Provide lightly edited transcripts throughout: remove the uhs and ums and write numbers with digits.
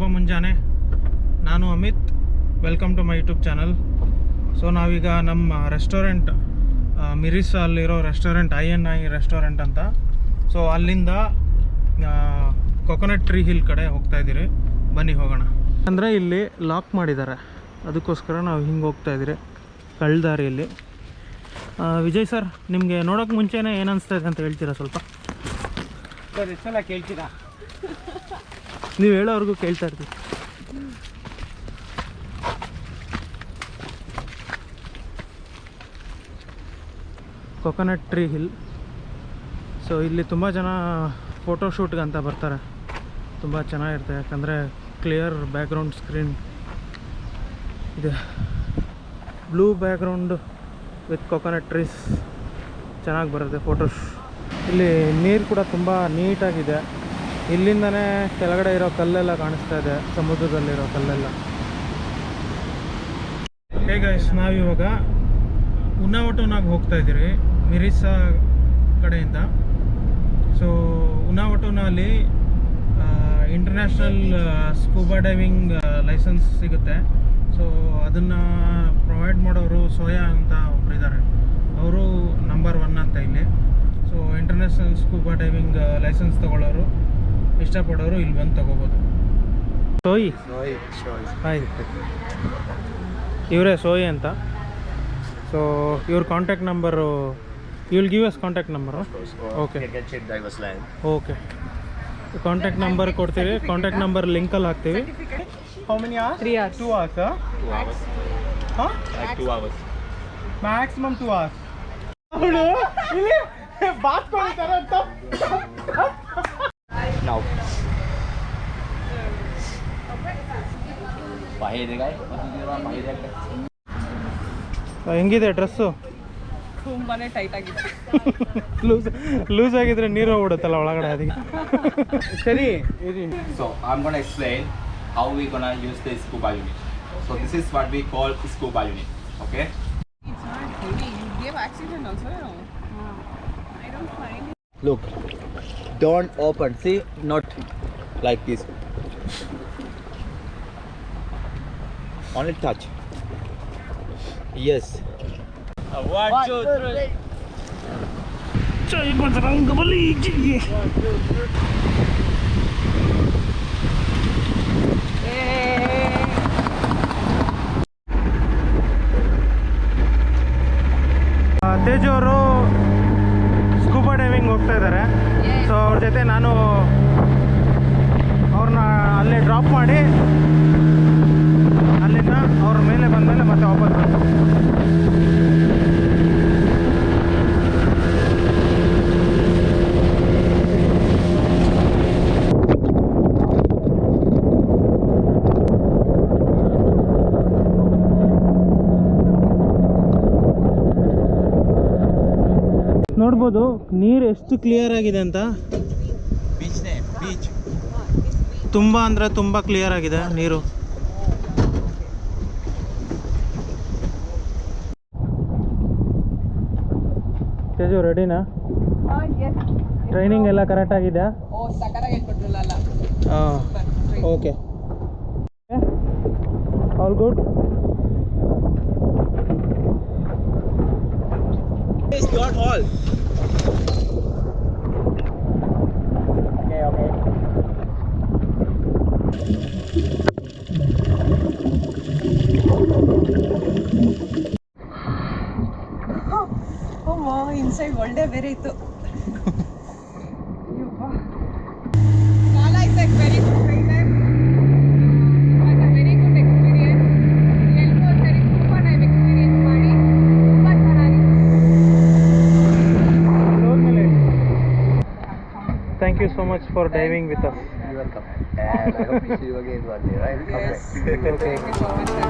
ಶುಭ ಮುಂಜಾನೆ. ನಾನು Amit. Welcome to my YouTube channel. So ನಾವೀಗ ನಮ್ಮ ರೆಸ್ಟೋರೆಂಟ್ ಮಿರಿಸ್ ಅಲ್ಲಿರೋ ರೆಸ್ಟೋರೆಂಟ್ INI ರೆಸ್ಟೋರೆಂಟ್ ಅಂತ. ಸೊ ಅಲ್ಲಿಂದ ಕೊಕೊನಟ್ ಟ್ರೀ ಹಿಲ್ ಕಡೆ ಹೋಗ್ತಾ ಇದ್ದೀರಿ. ಬನ್ನಿ ಹೋಗೋಣ. ಅಂದರೆ ಇಲ್ಲಿ ಲಾಕ್ ಮಾಡಿದ್ದಾರೆ, ಅದಕ್ಕೋಸ್ಕರ ನಾವು ಹಿಂಗೆ ಹೋಗ್ತಾ ಇದ್ದೀರಿ ಕಳ್ದಾರಿಯಲ್ಲಿ. ವಿಜಯ್ ಸರ್, ನಿಮಗೆ ನೋಡೋಕೆ ಮುಂಚೆನೇ ಏನು ಅನಿಸ್ತಾ ಇದೆ ಅಂತ ಹೇಳ್ತೀರಾ ಸ್ವಲ್ಪ? ಸರ್ ಎಷ್ಟೆಲ್ಲ ಕೇಳ್ತೀರಾ? ನೀವು ಹೇಳೋವ್ರಿಗೂ ಕೇಳ್ತಾ ಇರ್ತೀವಿ. Coconut tree hill. ಸೊ ಇಲ್ಲಿ ತುಂಬ ಜನ ಫೋಟೋಶೂಟ್ಗೆ ಅಂತ ಬರ್ತಾರೆ. ತುಂಬ ಚೆನ್ನಾಗಿರುತ್ತೆ, ಯಾಕಂದರೆ ಕ್ಲಿಯರ್ ಬ್ಯಾಕ್ಗ್ರೌಂಡ್ ಸ್ಕ್ರೀನ್ ಇದೆ. Blue background with coconut trees ಚೆನ್ನಾಗಿ ಬರುತ್ತೆ ಫೋಟೋಸ್. ಇಲ್ಲಿ ನೀರು ಕೂಡ ತುಂಬ ನೀಟಾಗಿದೆ. ಇಲ್ಲಿಂದನೇ ಕೆಳಗಡೆ ಇರೋ ಕಲ್ಲೆಲ್ಲ ಕಾಣಿಸ್ತಾ ಇದೆ, ಸಮುದ್ರದಲ್ಲಿರೋ ಕಲ್ಲೆಲ್ಲ. ಹೇಗೆ ನಾವಿವಾಗ ಉನ್ನಾವಟೋನಾಗ ಹೋಗ್ತಾ ಇದ್ದೀರಿ ಮಿರಿಸಾ ಕಡೆಯಿಂದ. ಸೊ ಉನ್ನಾವಟೋನಲ್ಲಿ ಇಂಟರ್ನ್ಯಾಷನಲ್ ಸ್ಕೂಬಾ ಡೈವಿಂಗ್ ಲೈಸೆನ್ಸ್ ಸಿಗುತ್ತೆ. ಸೊ ಅದನ್ನು ಪ್ರೊವೈಡ್ ಮಾಡೋರು ಸೋಯಾ ಅಂತ ಒಬ್ರು ಇದ್ದಾರೆ, ಅವರು ನಂಬರ್ 1 ಅಂತ ಇಲ್ಲಿ. So international scuba diving licence ತೊಗೊಳ್ಳೋರು, ಇಷ್ಟಪಡೋರು ಇಲ್ಲಿ ಬಂದು ತೊಗೋಬೋದು. ಸೋಯಿ ಹಾಯ್, ಇವರೇ ಸೋಯಿ ಅಂತ. ಸೊ ಇವ್ರ contact number you will give us contact number. Okay okay, contact number ಕೊಡ್ತೀವಿ. ಕಾಂಟ್ಯಾಕ್ಟ್ ನಂಬರ್ ಲಿಂಕಲ್ಲಿ ಹಾಕ್ತೀವಿ. How many hours? 3 hours. 2 hours, huh? 2 hours. Huh? Like 2 hours. Maximum 2 hours. ಅವಳು ಇಲ್ಲಿ ಬಾತ್ ಕೊಡ್ತಾರೆ ಅಂತ. Now. ಬಾಯಿದೆ ಗಾಯ್ ಬಾಯಿದೆ. ಹೆಂಗಿದೆ ಡ್ರೆಸ್ಸು? ತುಂಬಾನೇ ಟೈಟ್ ಆಗಿತ್ತು. ಲೂಸ್ ಆಗಿದ್ರೆ ನೀರು ಹೋಗ್ಬಿಡುತ್ತಲ್ಲ ಒಳಗಡೆ, ಅದಕ್ಕೆ. ಸರಿ. So I'm gonna explain how we gonna use the scuba unit. So this is what we call scuba unit. Okay. It's not heavy. You gave oxygen also, you know. I don't find it. Look, don't open. See, not like this. Only touch. Yes. 1, 2, 3. ಜೈ ಬಜರಂಗಬಲಿ ಜೈ. ತೇಜು ಅವರು scuba diving ಹೋಗ್ತಾ ಇದ್ದಾರೆ. So ಅವ್ರ ಜೊತೆ ನಾನು ಅವ್ರನ್ನ ಅಲ್ಲೇ drop ಮಾಡಿ ಅಲ್ಲಿಂದ ಅವ್ರ ಮೇಲೆ ಬಂದಮೇಲೆ ಮತ್ತೆ ವಾಪಸ್ ಬರ್ತೀನಿ. ನೋಡ್ಬೋದು ನೀರು ಎಷ್ಟು ಕ್ಲಿಯರ್ ಆಗಿದೆ ಅಂತ. Beach. ತುಂಬ ಅಂದರೆ ತುಂಬ ಕ್ಲಿಯರ್ ಆಗಿದೆ ನೀರು. ತೇಜು ರೆಡಿನಾ? Yes. ಟ್ರೈನಿಂಗ್ ಎಲ್ಲ ಕರೆಕ್ಟ್ ಆಗಿದೆಯಾ? Oh, ಸಕರಾಗಿ ಹೇಳ್ಕೊಟ್ರಲ್ಲ. ಹಾಂ, okay. All good. It's not all. Okay. Oh, wow, inside ಒಳ್ಳೆ ಬೇರೆ ಇತ್ತು. Kala is a very good trainer. But a very good experience. ಎಲ್ಲರೂ ಒಂದ್ಸರಿ scuba dive experience ಮಾಡಿ. ತುಂಬ ಚೆನ್ನಾಗಿತ್ತು. Thank you so much for diving with us. You're welcome. And I hope to see you again one day, right? Yes. Okay. Thank you so much, sir.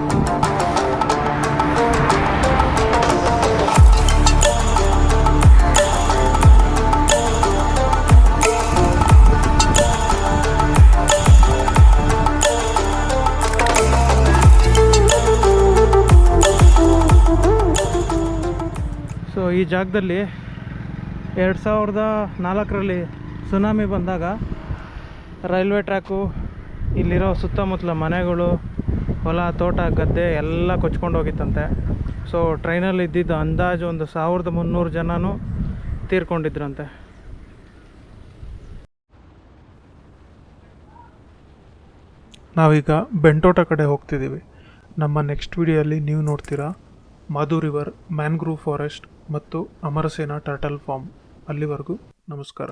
So ಈ ಜಾಗದಲ್ಲಿ 2004ರಲ್ಲಿ tsunami ಬಂದಾಗ railway track ಇಲ್ಲಿರೋ ಸುತ್ತಮುತ್ತಲ ಮನೆಗಳು, ಹೊಲ, ತೋಟ, ಗದ್ದೆ ಎಲ್ಲ ಕೊಚ್ಕೊಂಡು ಹೋಗಿತ್ತಂತೆ. ಸೊ ಟ್ರೈನಲ್ಲಿ ಇದ್ದಿದ್ದು ಅಂದಾಜು ಒಂದು 1300 ಜನನೂ ತೀರ್ಕೊಂಡಿದ್ರಂತೆ. ನಾವೀಗ ಬೆಂಟೋಟ ಕಡೆ ಹೋಗ್ತಿದ್ದೀವಿ. ನಮ್ಮ ನೆಕ್ಸ್ಟ್ ವಿಡಿಯೋಲ್ಲಿ ನೀವು ನೋಡ್ತೀರಾ ಮಾಧು ರಿವರ್, ಮ್ಯಾಂಗ್ರೂವ್ ಫಾರೆಸ್ಟ್ ಮತ್ತು ಅಮರಸೇನಾ ಟರ್ಟಲ್ ಫಾರ್ಮ್. ಅಲ್ಲಿವರೆಗೂ ನಮಸ್ಕಾರ.